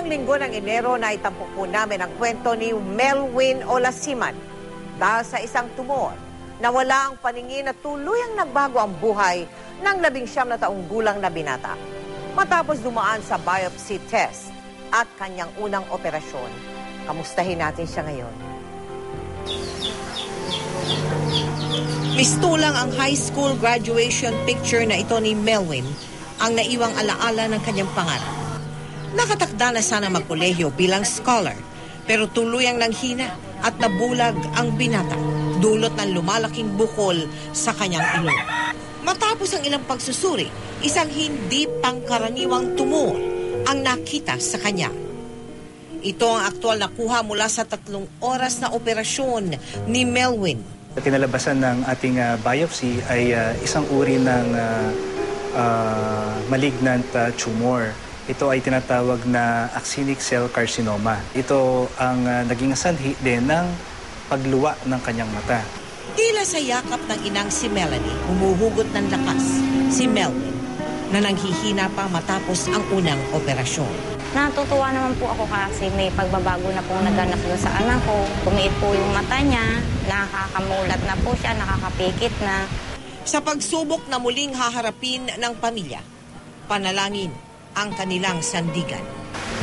Unang linggo ng Enero na itampok po namin ang kwento ni Melwin Olasiman. Dahil sa isang tumor, nawala ang paningin at tuluyang nagbago ang buhay ng 19 na taong gulang na binata. Matapos dumaan sa biopsy test at kanyang unang operasyon. Kamustahin natin siya ngayon. Mistulang ang high school graduation picture na ito ni Melwin ang naiwang alaala ng kanyang pangarap. Nakatakda na sana magkolehiyo bilang scholar, pero tuluyang nanghina at nabulag ang binata, dulot ng lumalaking bukol sa kanyang ilong. Matapos ang ilang pagsusuri, isang hindi pangkaraniwang tumor ang nakita sa kanya. Ito ang aktual na kuha mula sa 3 oras na operasyon ni Melwin. Kinalabasan ng ating biopsy ay isang uri ng malignant tumor. Ito ay tinatawag na actinic cell carcinoma. Ito ang naging sanhi din ng pagluwa ng kanyang mata. Tila sa yakap ng inang si Melanie, humuhugot ng lakas si Melwin na nanghihina pa matapos ang unang operasyon. Natutuwa naman po ako kasi may pagbabago na pong naganap doon sa anak ko. Kumiit po yung mata niya, nakakamulat na po siya, nakakapikit na. Sa pagsubok na muling haharapin ng pamilya, panalangin ang kanilang sandigan.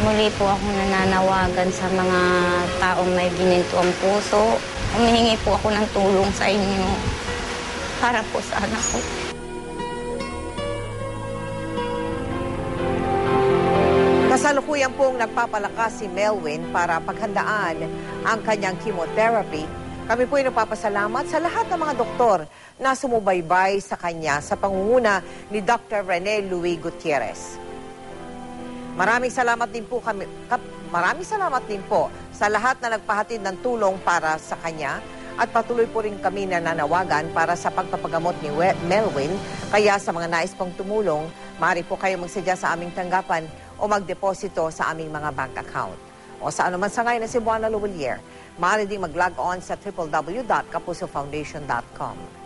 Muli po ako nananawagan sa mga taong may gininto ang puso. Humihingi po ako ng tulong sa inyo para po sa anak ko. Kasalukuyan pong nagpapalakas si Melwin para paghandaan ang kanyang chemotherapy. Kami po ay nagpapasalamat sa lahat ng mga doktor na sumubaybay sa kanya sa pangunguna ni Dr. Rene Louis Gutierrez. Maraming salamat din po sa lahat na nagpahatid ng tulong para sa kanya at patuloy po rin kami nananawagan para sa pagpapagamot ni Melwin. Kaya sa mga nais pong tumulong, maaari po kayo magsadya sa aming tanggapan o magdeposito sa aming mga bank account. O sa anuman sa ngayon na Cebuana Luwalier, maaari din mag-log on sa www.kapusofoundation.com.